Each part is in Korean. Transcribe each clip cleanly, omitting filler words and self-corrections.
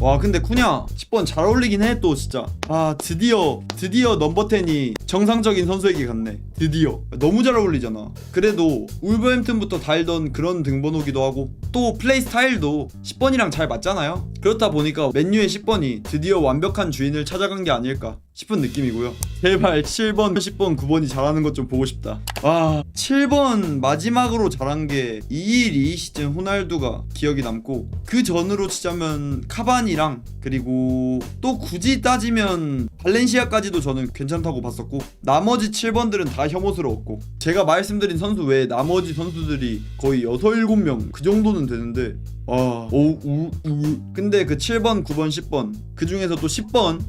와 근데 쿠냐 10번 잘 어울리긴 해 또 진짜. 아 드디어 넘버 10이 정상적인 선수에게 갔네. 드디어 너무 잘 어울리잖아. 그래도 울버햄튼부터 달던 그런 등번호기도 하고 또 플레이 스타일도 10번이랑 잘 맞잖아요. 그렇다 보니까 맨유의 10번이 드디어 완벽한 주인을 찾아간 게 아닐까 싶은 느낌이고요. 제발 7번, 10번, 9번이 잘하는 것 좀 보고 싶다. 와 7번 마지막으로 잘한 게 2-1-2 시즌 호날두가 기억이 남고, 그 전으로 치자면 카바니랑, 그리고 또 굳이 따지면 발렌시아까지도 저는 괜찮다고 봤었고, 나머지 7번들은 다 혐오스러웠고, 제가 말씀드린 선수 외에 나머지 선수들이 거의 6, 7명 그 정도는 되는데 근데 그 7번, 9번, 10번 그 중에서 또 10번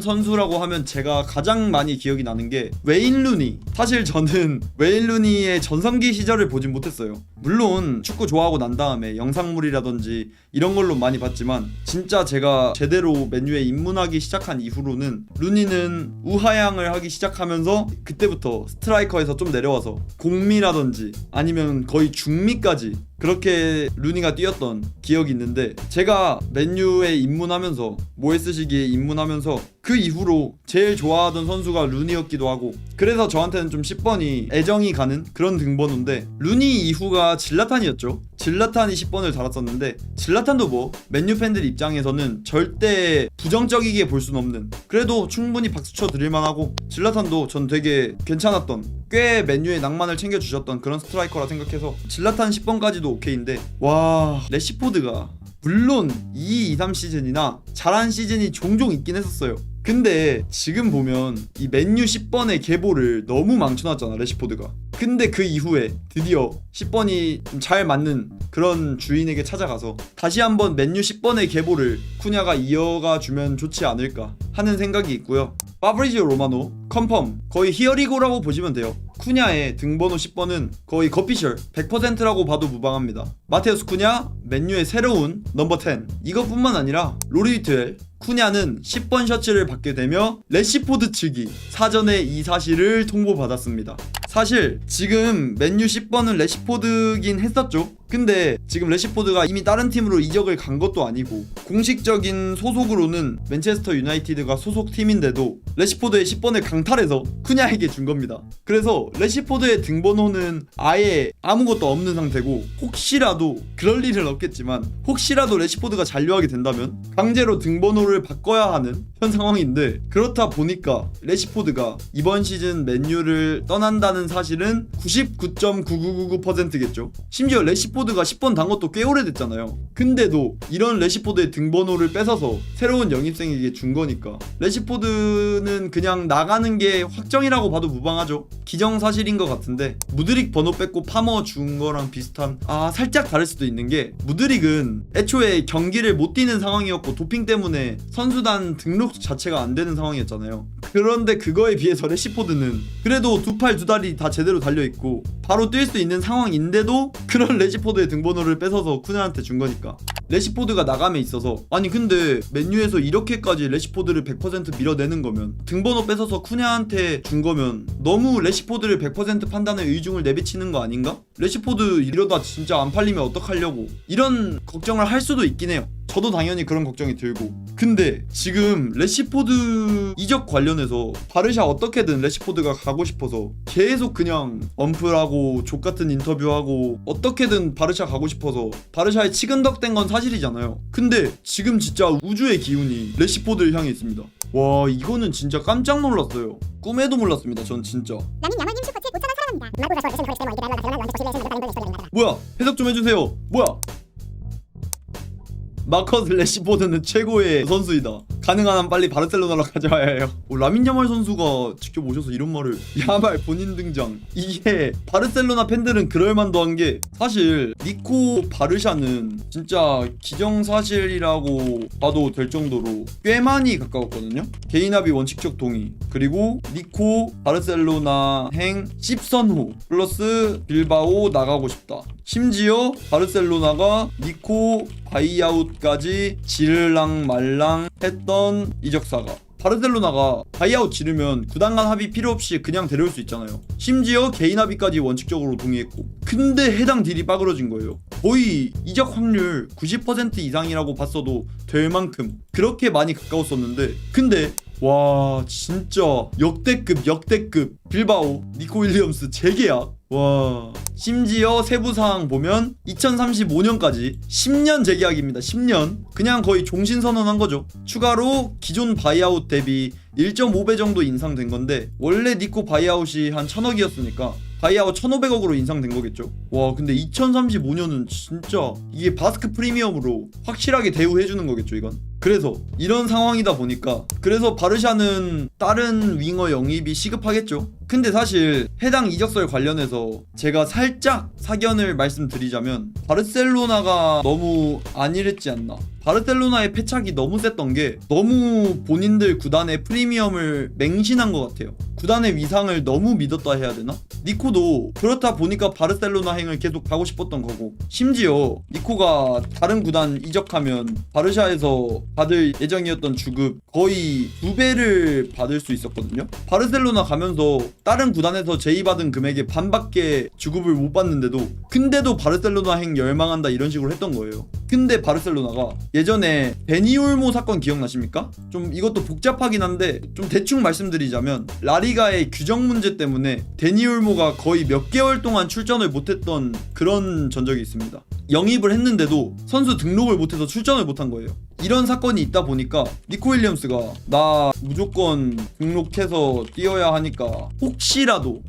선수라고 하면 제가 가장 많이 기억이 나는 게 웨인 루니. 사실 저는 웨인 루니의 전성기 시절을 보진 못했어요. 물론 축구 좋아하고 난 다음에 영상물이라든지 이런 걸로 많이 봤지만, 진짜 제가 제대로 맨유에 입문하기 시작한 이후로는 루니는 우하향을 하기 시작하면서 그때부터 스트라이커에서 좀 내려와서 공미라든지 아니면 거의 중미까지 그렇게 루니가 뛰었던 기억이 있는데, 제가 맨유에 입문하면서 모에스 시기에 입문하면서 그 이후로 제일 좋아하던 선수가 루니였기도 하고, 그래서 저한테는 좀 10번이 애정이 가는 그런 등번호인데, 루니 이후가 질라탄이었죠. 질라탄이 10번을 달았었는데, 질라탄도 뭐 맨유 팬들 입장에서는 절대 부정적이게 볼 수는 없는, 그래도 충분히 박수쳐 드릴만하고, 질라탄도 전 되게 괜찮았던, 꽤 맨유의 낭만을 챙겨주셨던 그런 스트라이커라 생각해서 질라탄 10번까지도 오케이인데, 와 래시포드가 물론 2-2-3 시즌이나 잘한 시즌이 종종 있긴 했었어요. 근데 지금 보면 이 맨유 10번의 계보를 너무 망쳐놨잖아 래시포드가. 근데 그 이후에 드디어 10번이 좀 잘 맞는 그런 주인에게 찾아가서 다시 한번 맨유 10번의 계보를 쿠냐가 이어가 주면 좋지 않을까 하는 생각이 있고요. 파브리지오 로마노 컨펌, 거의 히어리고라고 보시면 돼요. 쿠냐의 등번호 10번은 거의 거피셜 100%라고 봐도 무방합니다. 마테우스 쿠냐, 맨유의 새로운 넘버 10. 이것뿐만 아니라 로리 위트웰, 쿠냐는 10번 셔츠를 받게 되며 래시포드 측이 사전에 이 사실을 통보받았습니다. 사실 지금 맨유 10번은 래시포드긴 했었죠. 근데 지금 래시포드가 이미 다른 팀으로 이적을 간 것도 아니고, 공식적인 소속으로는 맨체스터 유나이티드가 소속팀인데도 래시포드의 10번을 강탈해서 쿠냐에게 준 겁니다. 그래서 래시포드의 등번호는 아예 아무것도 없는 상태고, 혹시라도 그럴 일은 없겠지만 혹시라도 래시포드가 잔류하게 된다면 강제로 등번호를 바꿔야 하는 현 상황인데, 그렇다 보니까 래시포드가 이번 시즌 맨유를 떠난다는 사실은 99.9999%겠죠. 심지어 래시포드가 10번 단 것도 꽤 오래됐잖아요. 근데도 이런 래시포드의 등번호를 뺏어서 새로운 영입생에게 준 거니까 래시포드는 그냥 나가는 게 확정이라고 봐도 무방하죠. 기정사실인 것 같은데, 무드릭 번호 뺏고 파머 준 거랑 비슷한, 살짝 다를 수도 있는 게, 무드릭은 애초에 경기를 못 뛰는 상황이었고 도핑 때문에 선수단 등록 자체가 안 되는 상황이었잖아요. 그런데 그거에 비해서 래시포드는 그래도 두 팔 두 다리 다 제대로 달려있고 바로 뛸 수 있는 상황인데도 그런 래시포드의 등번호를 뺏어서 쿠냐한테 준 거니까. 래시포드가 나감에 있어서, 아니 근데 맨유에서 이렇게까지 래시포드를 100% 밀어내는 거면, 등번호 뺏어서 쿠냐한테 준 거면 너무 래시포드를 100% 판단에 의중을 내비치는 거 아닌가? 래시포드 이러다 진짜 안 팔리면 어떡하려고, 이런 걱정을 할 수도 있긴 해요. 저도 당연히 그런 걱정이 들고. 근데 지금 래시포드 이적 관련해서 바르샤 어떻게든 래시포드가 가고 싶어서 계속 그냥 언플하고 족같은 인터뷰하고 어떻게든 바르샤 가고 싶어서 바르샤에 치근덕댄 건 사실이잖아요. 근데 지금 진짜 우주의 기운이 래시포드를 향해 있습니다. 와 이거는 진짜 깜짝 놀랐어요. 꿈에도 몰랐습니다. 전 진짜. 나는 야마님 슈퍼챗 5,000원 사랑합니다. 뭐야 해석 좀 해주세요. 뭐야, 마커스 래시포드는 최고의 선수이다. 가능한 한 빨리 바르셀로나로 가져와야 해요. 라민 야말 선수가 직접 오셔서 이런 말을. 야말 본인 등장. 이게 바르셀로나 팬들은 그럴만도 한 게, 사실 니코 바르샤는 진짜 기정사실이라고 봐도 될 정도로 꽤 많이 가까웠거든요. 개인합의 원칙적 동의, 그리고 니코 바르셀로나 행 10선호 플러스 빌바오 나가고 싶다. 심지어 바르셀로나가 니코 바이아웃까지 질랑말랑 했던 이적사가 바르셀로나가 바이아웃 지르면 구단 간 합의 필요 없이 그냥 데려올 수 있잖아요. 심지어 개인 합의까지 원칙적으로 동의했고, 근데 해당 딜이 빠그러진 거예요. 거의 이적 확률 90% 이상이라고 봤어도 될 만큼 그렇게 많이 가까웠었는데, 근데 와 진짜 역대급 빌바오 니코 윌리엄스 재계약. 와 심지어 세부사항 보면 2035년까지 10년 재계약입니다. 10년 그냥 거의 종신선언한 거죠. 추가로 기존 바이아웃 대비 1.5배 정도 인상된 건데, 원래 니코 바이아웃이 한 1000억이었으니까 바이아웃 1500억으로 인상된 거겠죠. 와 근데 2035년은 진짜 이게 바스크 프리미엄으로 확실하게 대우해주는 거겠죠 이건. 그래서 이런 상황이다 보니까 그래서 바르샤는 다른 윙어 영입이 시급하겠죠. 근데 사실 해당 이적설 관련해서 제가 살짝 사견을 말씀드리자면, 바르셀로나가 너무 안일했지 않나. 바르셀로나의 패착이 너무 셌던 게 너무 본인들 구단의 프리미엄을 맹신한 것 같아요. 구단의 위상을 너무 믿었다 해야 되나? 니코도 그렇다 보니까 바르셀로나 행을 계속 가고 싶었던 거고, 심지어 니코가 다른 구단 이적하면 바르샤에서 받을 예정이었던 주급 거의 2배를 받을 수 있었거든요. 바르셀로나 가면서 다른 구단에서 제의받은 금액의 반밖에 주급을 못 받는데도, 근데도 바르셀로나 행 열망한다 이런 식으로 했던 거예요. 근데 바르셀로나가 예전에 베니올모 사건 기억나십니까? 좀 이것도 복잡하긴 한데 좀 대충 말씀드리자면, 라리가의 규정 문제 때문에 데니올모가 거의 몇 개월 동안 출전을 못했던 그런 전적이 있습니다. 영입을 했는데도 선수 등록을 못해서 출전을 못한 거예요. 이런 사건이 있다 보니까 니코 윌리엄스가 나 무조건 등록해서 뛰어야 하니까 혹시라도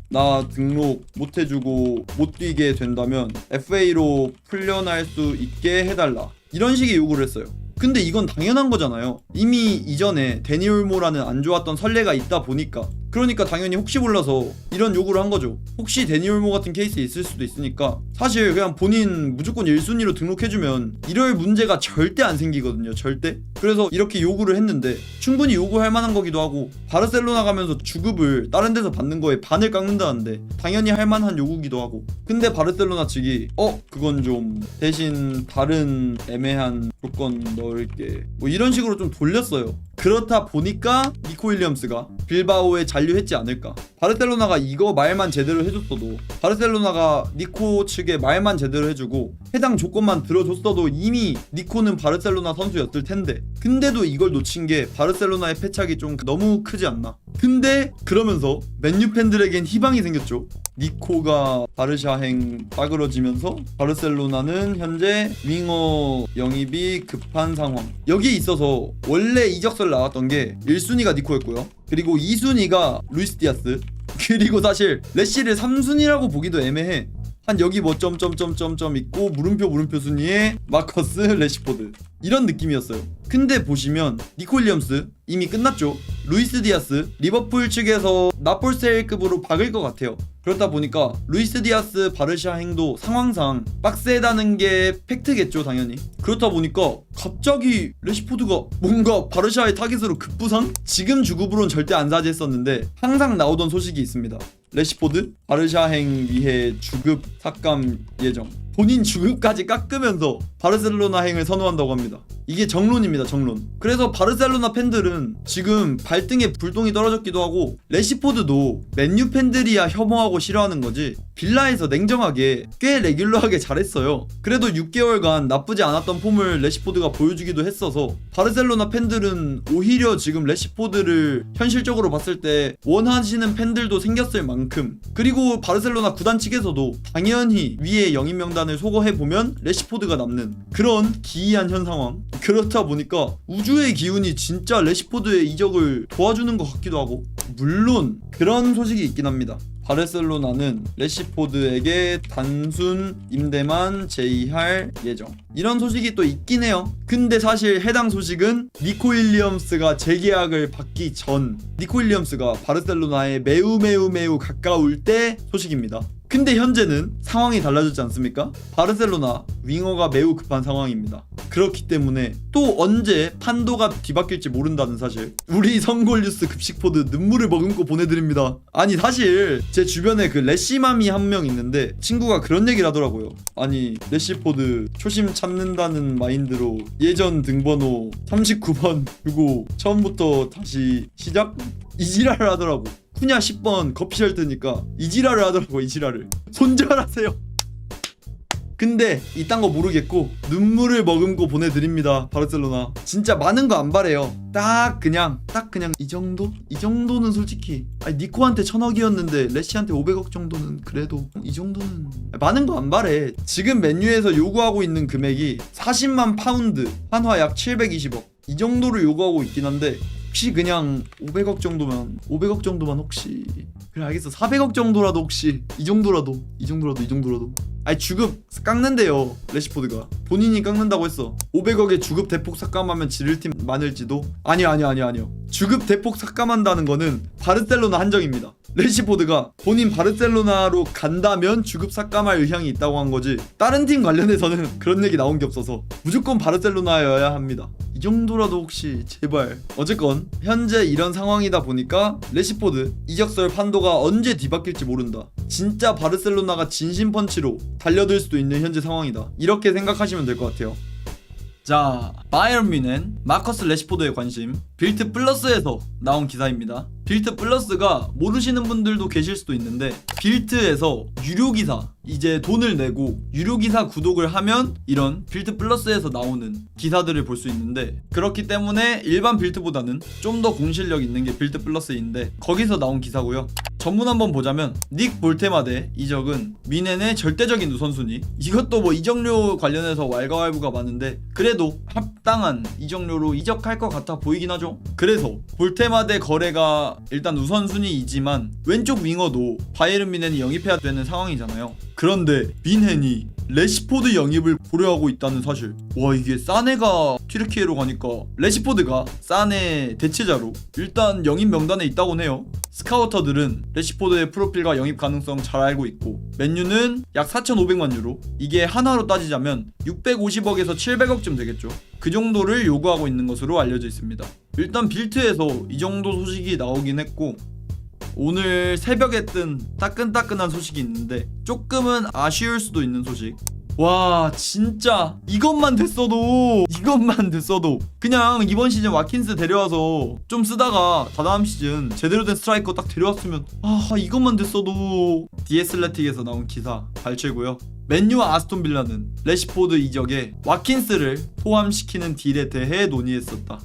나 등록 못 해주고 못 뛰게 된다면 FA로 풀려날 수 있게 해달라, 이런 식의 요구를 했어요. 근데 이건 당연한 거잖아요. 이미 이전에 데니올모라는 안 좋았던 선례가 있다 보니까, 그러니까 당연히 혹시 몰라서 이런 요구를 한 거죠. 혹시 데니올모 같은 케이스 있을 수도 있으니까 사실 그냥 본인 무조건 1순위로 등록해주면 이럴 문제가 절대 안 생기거든요. 절대. 그래서 이렇게 요구를 했는데 충분히 요구할 만한 거기도 하고, 바르셀로나 가면서 주급을 다른 데서 받는 거에 반을 깎는다는데 당연히 할 만한 요구기도 하고, 근데 바르셀로나 측이 그건 좀 대신 다른 애매한 조건 넣을게 뭐 이런 식으로 좀 돌렸어요. 그렇다 보니까 니코 윌리엄스가 빌바오에 잔류했지 않을까. 바르셀로나가 이거 말만 제대로 해줬어도, 바르셀로나가 니코 측에 말만 제대로 해주고 해당 조건만 들어줬어도 이미 니코는 바르셀로나 선수였을 텐데, 근데도 이걸 놓친 게 바르셀로나의 패착이 좀 너무 크지 않나. 근데 그러면서 맨유 팬들에겐 희망이 생겼죠. 니코가 바르샤행 빠그러지면서 바르셀로나는 현재 윙어 영입이 급한 상황. 여기에 있어서 원래 이적설 나왔던 게 1순위가 니코였고요. 그리고 2순위가 루이스 디아스. 그리고 사실 레시를 3순위라고 보기도 애매해. 한 여기 뭐 점점점점점 있고 물음표 순위에 마커스, 레시포드, 이런 느낌이었어요. 근데 보시면 니코 윌리엄스 이미 끝났죠. 루이스 디아스 리버풀 측에서 나폴세일급으로 박을 것 같아요. 그렇다 보니까 루이스 디아스 바르샤 행도 상황상 빡세다는 게 팩트겠죠 당연히. 그렇다 보니까 갑자기 레시포드가 뭔가 바르샤의 타깃으로 급부상? 지금 주급으론 절대 안 사지했었는데 항상 나오던 소식이 있습니다. 레시포드 바르샤행 위해 주급 삭감 예정. 본인 주급까지 깎으면서 바르셀로나 행을 선호한다고 합니다. 이게 정론입니다, 정론. 그래서 바르셀로나 팬들은 지금 발등에 불똥이 떨어졌기도 하고, 레시포드도 맨유 팬들이야 혐오하고 싫어하는 거지 빌라에서 냉정하게 꽤 레귤러하게 잘했어요. 그래도 6개월간 나쁘지 않았던 폼을 레시포드가 보여주기도 했어서 바르셀로나 팬들은 오히려 지금 레시포드를 현실적으로 봤을 때 원하시는 팬들도 생겼을 만큼, 그리고 바르셀로나 구단 측에서도 당연히 위에 영입 명단을 소거해보면 레시포드가 남는 그런 기이한 현 상황. 그렇다 보니까 우주의 기운이 진짜 레시포드의 이적을 도와주는 것 같기도 하고, 물론 그런 소식이 있긴 합니다. 바르셀로나는 레시포드에게 단순 임대만 제의할 예정, 이런 소식이 또 있긴 해요. 근데 사실 해당 소식은 니코 윌리엄스가 재계약을 받기 전, 니코 윌리엄스가 바르셀로나에 매우 가까울 때 소식입니다. 근데 현재는 상황이 달라졌지 않습니까? 바르셀로나 윙어가 매우 급한 상황입니다. 그렇기 때문에 또 언제 판도가 뒤바뀔지 모른다는 사실. 우리 성골뉴스 급식포드 눈물을 머금고 보내드립니다. 아니 사실 제 주변에 그 레시맘이 한 명 있는데 친구가 그런 얘기를 하더라고요. 아니 레시포드 초심 찾는다는 마인드로 예전 등번호 39번 두고 처음부터 다시 시작? 이지랄을 하더라고. 푸냐 10번 커피셜 뜨니까 이지랄을 하더라고. 이지랄을 손절하세요. 근데 이딴 거 모르겠고 눈물을 머금고 보내드립니다. 바르셀로나 진짜 많은 거 안 바래요. 딱 그냥 이 정도? 이 정도는 솔직히 아니 니코한테 1000억이었는데 레시한테 500억 정도는 그래도 이 정도는 많은 거 안 바래. 지금 맨유에서 요구하고 있는 금액이 40만 파운드, 한화 약 720억 이 정도를 요구하고 있긴 한데 혹시 그냥 500억 정도만 혹시 그래 알겠어 400억 정도라도 혹시 이 정도라도 아니 주급 깎는데요. 레시포드가 본인이 깎는다고 했어. 500억에 주급 대폭 삭감하면 지를 팀 많을지도. 아니요 주급 대폭 삭감한다는 거는 바르셀로나 한정입니다. 레시포드가 본인 바르셀로나로 간다면 주급 삭감할 의향이 있다고 한 거지 다른 팀 관련해서는 그런 얘기 나온 게 없어서 무조건 바르셀로나여야 합니다. 이 정도라도 혹시 제발. 어쨌건 현재 이런 상황이다 보니까 레시포드 이적설 판도가 언제 뒤바뀔지 모른다. 진짜 바르셀로나가 진심 펀치로 달려들 수도 있는 현재 상황이다. 이렇게 생각하시면 될 것 같아요. 자, 바이에른 뮌헨 마커스 레시포드의 관심. 빌트 플러스에서 나온 기사입니다. 빌트 플러스가 모르시는 분들도 계실 수도 있는데 빌트에서 유료기사 이제 돈을 내고 유료기사 구독을 하면 이런 빌트 플러스에서 나오는 기사들을 볼 수 있는데 그렇기 때문에 일반 빌트보다는 좀 더 공실력 있는 게 빌트 플러스인데 거기서 나온 기사고요. 전문 한번 보자면 닉 볼테마데 이적은 뮌헨의 절대적인 우선순위. 이것도 뭐 이적료 관련해서 왈가왈부가 많은데 그래도 합당한 이적료로 이적할 것 같아 보이긴 하죠. 그래서 볼테마데 거래가 일단 우선순위이지만 왼쪽 윙어도 바이에른 뮌헨이 영입해야 되는 상황이잖아요. 그런데 뮌헨이 레시포드 영입을 고려하고 있다는 사실. 와 이게 사네가 튀르키예로 가니까 레시포드가 사네 대체자로 일단 영입 명단에 있다고 해요. 스카우터들은 레시포드의 프로필과 영입 가능성 잘 알고 있고 맨유는 약 4,500만 유로 이게 한화로 따지자면 650억에서 700억쯤 되겠죠. 그 정도를 요구하고 있는 것으로 알려져 있습니다. 일단 빌트에서 이 정도 소식이 나오긴 했고 오늘 새벽에 뜬 따끈따끈한 소식이 있는데 조금은 아쉬울 수도 있는 소식. 와 진짜 이것만 됐어도 그냥 이번 시즌 와킨스 데려와서 좀 쓰다가 다다음 시즌 제대로 된 스트라이커 딱 데려왔으면 이것만 됐어도. 디애슬레틱에서 나온 기사 발췌고요. 맨유와 아스톤빌라는 레시포드 이적에 와킨스를 포함시키는 딜에 대해 논의했었다.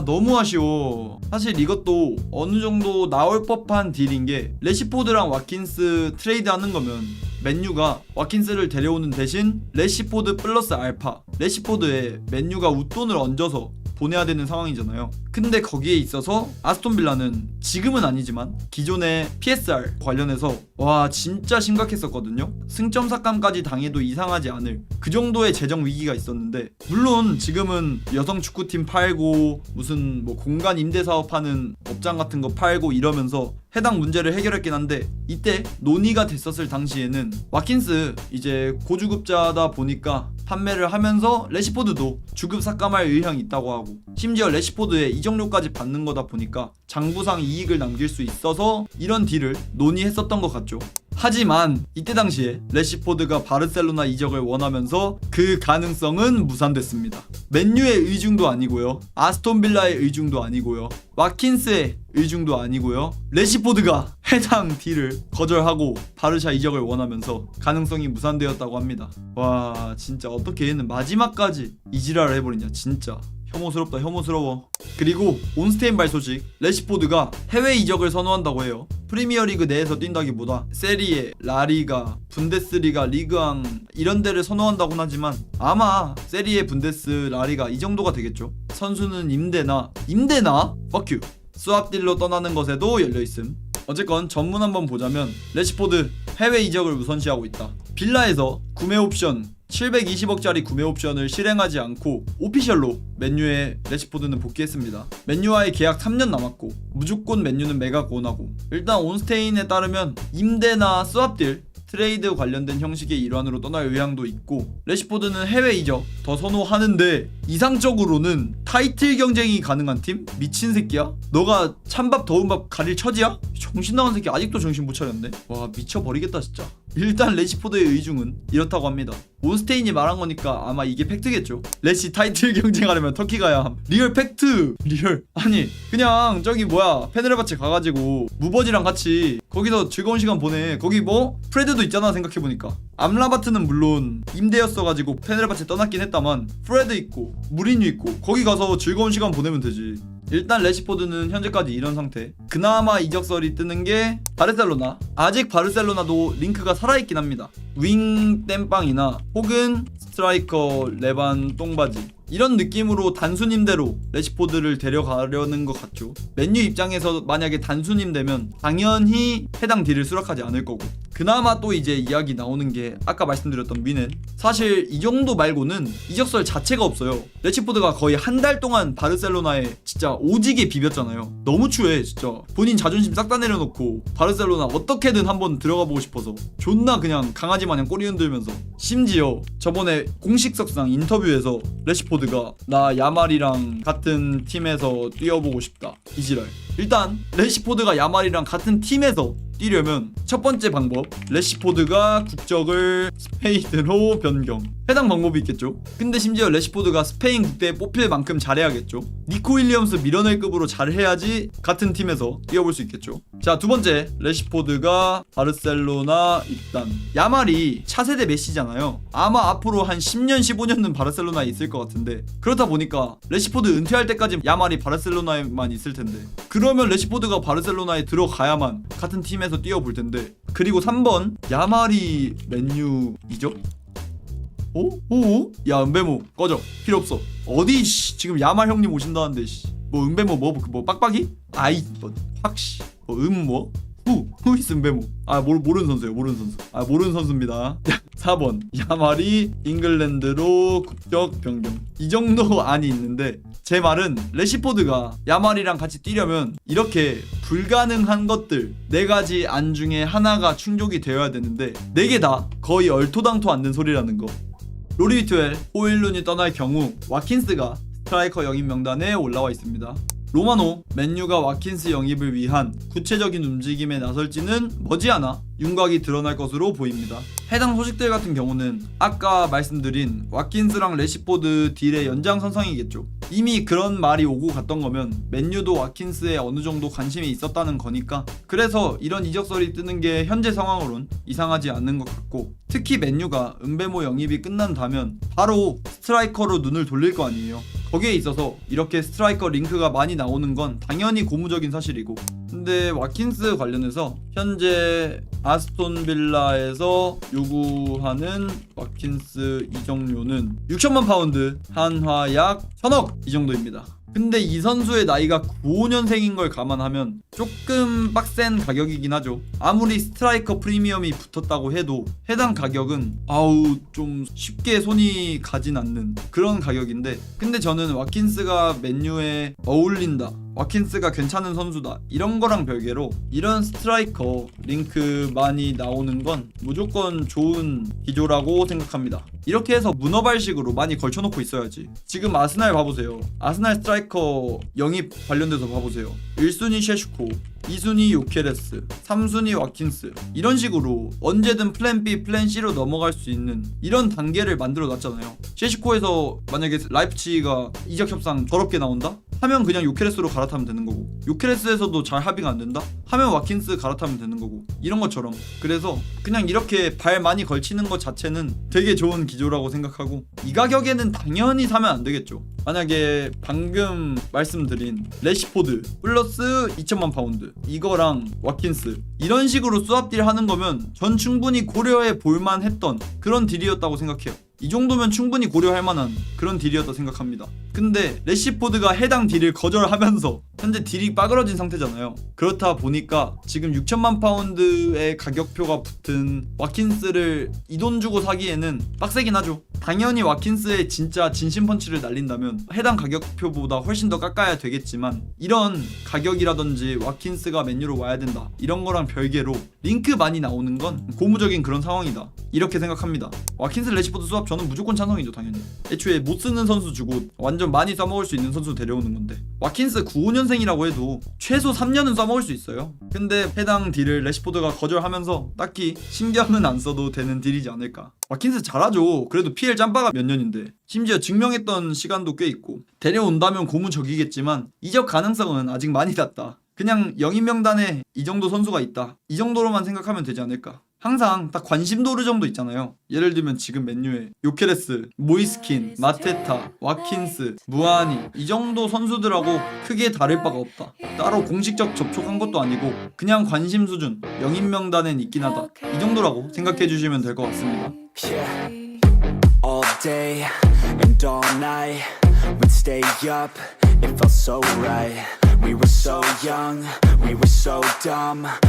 너무 아쉬워. 사실 이것도 어느 정도 나올 법한 딜인 게 레시포드랑 와킨스 트레이드 하는 거면 맨유가 와킨스를 데려오는 대신 레시포드 플러스 알파 레시포드에 맨유가 웃돈을 얹어서 보내야 되는 상황이잖아요. 근데 거기에 있어서 아스톤빌라는 지금은 아니지만 기존의 PSR 관련해서 와 진짜 심각했었거든요. 승점 삭감까지 당해도 이상하지 않을 그 정도의 재정 위기가 있었는데 물론 지금은 여성 축구팀 팔고 무슨 뭐 공간 임대 사업하는 업장 같은 거 팔고 이러면서 해당 문제를 해결했긴 한데 이때 논의가 됐었을 당시에는 와킨스 이제 고주급자다 보니까 판매를 하면서 레시포드도 주급 삭감할 의향이 있다고 하고 심지어 레시포드에 이적료까지 받는 거다 보니까 장부상 이익을 남길 수 있어서 이런 딜을 논의했었던 것 같죠. 하지만 이때 당시에 레시포드가 바르셀로나 이적을 원하면서 그 가능성은 무산됐습니다. 맨유의 의중도 아니고요, 아스톤빌라의 의중도 아니고요, 와킨스의 의중도 아니고요, 레시포드가 해당 딜을 거절하고 바르샤 이적을 원하면서 가능성이 무산되었다고 합니다. 와 진짜 어떻게 얘는 마지막까지 이지랄을 해버리냐. 진짜 혐오스럽다. 혐오스러워. 그리고 온스테인발 소식. 레시포드가 해외 이적을 선호한다고 해요. 프리미어리그 내에서 뛴다기보다 세리에, 라리가, 분데스리가, 리그앙 이런 데를 선호한다고는 하지만 아마 세리에, 분데스, 라리가 이 정도가 되겠죠. 선수는 임대나 fuck you 수합딜로 떠나는 것에도 열려있음. 어쨌건 전문 한번 보자면 레시포드 해외 이적을 우선시하고 있다. 빌라에서 구매 옵션 720억짜리 구매 옵션을 실행하지 않고 오피셜로 맨유에 레시포드는 복귀했습니다. 맨유와의 계약 3년 남았고 무조건 맨유는 매각 원하고 일단 온스테인에 따르면 임대나 스왑딜 트레이드 관련된 형식의 일환으로 떠날 의향도 있고 레시포드는 해외 이적 더 선호하는데 이상적으로는 타이틀 경쟁이 가능한 팀? 미친 새끼야? 너가 찬밥 더운 밥 가릴 처지야? 정신 나간 새끼 아직도 정신 못 차렸네. 와 미쳐버리겠다 진짜. 일단 레시포드의 의중은 이렇다고 합니다. 온스테인이 말한 거니까 아마 이게 팩트겠죠. 레시 타이틀 경쟁하려면 터키 가야 함. 리얼 팩트. 리얼. 아니 그냥 저기 뭐야 페네르바체 가가지고 무버지랑 같이 거기서 즐거운 시간 보내. 거기 뭐 프레드도 있잖아 생각해보니까. 암라바트는 물론 임대였어가지고 페네르바체 떠났긴 했다만 프레드 있고 무리뉴 있고 거기 가서 즐거운 시간 보내면 되지. 일단 레시포드는 현재까지 이런 상태. 그나마 이적설이 뜨는 게 바르셀로나. 아직 바르셀로나도 링크가 살아있긴 합니다. 윙 땜빵이나 혹은 스트라이커 레반 똥바지 이런 느낌으로 단순임대로 레시포드를 데려가려는 것 같죠. 맨유 입장에서 만약에 단순임되면 당연히 해당 딜을 수락하지 않을 거고. 그나마 또 이제 이야기 나오는 게 아까 말씀드렸던 미넨. 사실 이 정도 말고는 이적설 자체가 없어요. 레시포드가 거의 한 달 동안 바르셀로나에 진짜 오지게 비볐잖아요. 너무 추해 진짜. 본인 자존심 싹 다 내려놓고 바르셀로나 어떻게든 한번 들어가 보고 싶어서 존나 그냥 강아지 마냥 꼬리 흔들면서. 심지어 저번에 공식석상 인터뷰에서 레시포드가 나 야말이랑 같은 팀에서 뛰어보고 싶다 이지랄. 일단 레시포드가 야말이랑 같은 팀에서 뛰려면 첫 번째 방법, 레시포드가 국적을 스페인으로 변경. 해당 방법이 있겠죠. 근데 심지어 레시포드가 스페인 국대에 뽑힐 만큼 잘해야겠죠. 니코 윌리엄스 밀어낼 급으로 잘해야지 같은 팀에서 뛰어볼 수 있겠죠. 자, 두 번째, 레시포드가 바르셀로나 입단. 야말이 차세대 메시잖아요. 아마 앞으로 한 10년 15년은 바르셀로나에 있을 것 같은데, 그렇다 보니까 레시포드 은퇴할 때까지 야말이 바르셀로나에만 있을 텐데, 그러면 레시포드가 바르셀로나에 들어가야만 같은 팀에서 뛰어볼 텐데. 그리고 3번, 야말이 맨유 이적? 오? 야, 은배모 꺼져. 필요 없어. 어디 지금 야말 형님 오신다는데 뭐 은배모 뭐 빡빡이? 아이 확씨 뭐 후이스 은배모. 모르는 선수예요. 모르는 선수. 모르는 선수입니다. 4번 야말이 잉글랜드로 국적 변경. 이 정도 안이 있는데, 제 말은 레시포드가 야말이랑 같이 뛰려면 이렇게 불가능한 것들 4가지 안 중에 하나가 충족이 되어야 되는데 4개 다 거의 얼토당토 않는 소리라는 거. 로리비투엘, 호일룬이 떠날 경우 와킨스가 스트라이커 영입 명단에 올라와 있습니다. 로마노, 맨유가 와킨스 영입을 위한 구체적인 움직임에 나설지는 머지않아 윤곽이 드러날 것으로 보입니다. 해당 소식들 같은 경우는 아까 말씀드린 와킨스랑 레시포드 딜의 연장선상이겠죠. 이미 그런 말이 오고 갔던 거면 맨유도 와킨스에 어느 정도 관심이 있었다는 거니까, 그래서 이런 이적설이 뜨는 게 현재 상황으론 이상하지 않는 것 같고, 특히 맨유가 은베모 영입이 끝난다면 바로 스트라이커로 눈을 돌릴 거 아니에요. 거기에 있어서 이렇게 스트라이커 링크가 많이 나오는 건 당연히 고무적인 사실이고, 근데 와킨스 관련해서 현재 아스톤 빌라에서 요구하는 와킨스 이적료는 6천만 파운드, 한화 약 1,000억 이 정도입니다. 근데 이 선수의 나이가 95년생인 걸 감안하면 조금 빡센 가격이긴 하죠. 아무리 스트라이커 프리미엄이 붙었다고 해도 해당 가격은 좀 쉽게 손이 가진 않는 그런 가격인데, 근데 저는 와킨스가 맨유에 어울린다, 와킨스가 괜찮은 선수다, 이런 거랑 별개로 이런 스트라이커 링크 많이 나오는 건 무조건 좋은 기조라고 생각합니다. 이렇게 해서 문어발식으로 많이 걸쳐놓고 있어야지. 지금 아스날 봐보세요. 아스날 스트라이커 영입 관련돼서 봐보세요. 1순위 셰슈코, 2순위 요케레스, 3순위 와킨스, 이런 식으로 언제든 플랜 B, 플랜 C로 넘어갈 수 있는 이런 단계를 만들어 놨잖아요. 셰슈코에서 만약에 라이프치히가 이적 협상 더럽게 나온다? 하면 그냥 요케레스로 갈아타면 되는 거고, 요케레스에서도 잘 합의가 안 된다? 하면 와킨스 갈아타면 되는 거고, 이런 것처럼. 그래서 그냥 이렇게 발 많이 걸치는 것 자체는 되게 좋은 기조라고 생각하고, 이 가격에는 당연히 사면 안 되겠죠. 만약에 방금 말씀드린 레시포드 플러스 2천만 파운드 이거랑 와킨스 이런 식으로 스왑딜 하는 거면 전 충분히 고려해 볼만 했던 그런 딜이었다고 생각해요. 이 정도면 충분히 고려할 만한 그런 딜이었다 생각합니다. 근데 레시포드가 해당 딜을 거절하면서 현재 딜이 빠그러진 상태잖아요. 그렇다 보니까 지금 6천만 파운드의 가격표가 붙은 와킨스를 이 돈 주고 사기에는 빡세긴 하죠. 당연히 와킨스의 진짜 진심 펀치를 날린다면 해당 가격표보다 훨씬 더 깎아야 되겠지만, 이런 가격이라든지 와킨스가 맨유로 와야 된다 이런 거랑 별개로 링크 많이 나오는 건 고무적인 그런 상황이다 이렇게 생각합니다. 와킨스 레시포드 수합 저는 무조건 찬성이죠. 당연히 애초에 못 쓰는 선수 주고 완전 많이 써먹을 수 있는 선수 데려오는 건데, 와킨스 95년생이라고 해도 최소 3년은 써먹을 수 있어요. 근데 해당 딜을 레시포드가 거절하면서 딱히 신경은 안 써도 되는 딜이지 않을까. 와킨스 잘하죠. 그래도 PL 짬바가 몇 년인데, 심지어 증명했던 시간도 꽤 있고, 데려온다면 고무적이겠지만 이적 가능성은 아직 많이 낮다. 그냥 영입 명단에 이 정도 선수가 있다 이 정도로만 생각하면 되지 않을까. 항상 딱 관심도르 정도 있잖아요. 예를 들면 지금 맨유에 요케레스, 모이스킨, 마테타, 와킨스, 무아니 이 정도 선수들하고 크게 다를 바가 없다. 따로 공식적 접촉한 것도 아니고 그냥 관심 수준, 영입 명단엔 있긴 하다 이 정도라고 생각해 주시면 될 것 같습니다. Yeah. All day and all night we'd stay up, it felt so right. We were so young, we were so dumb.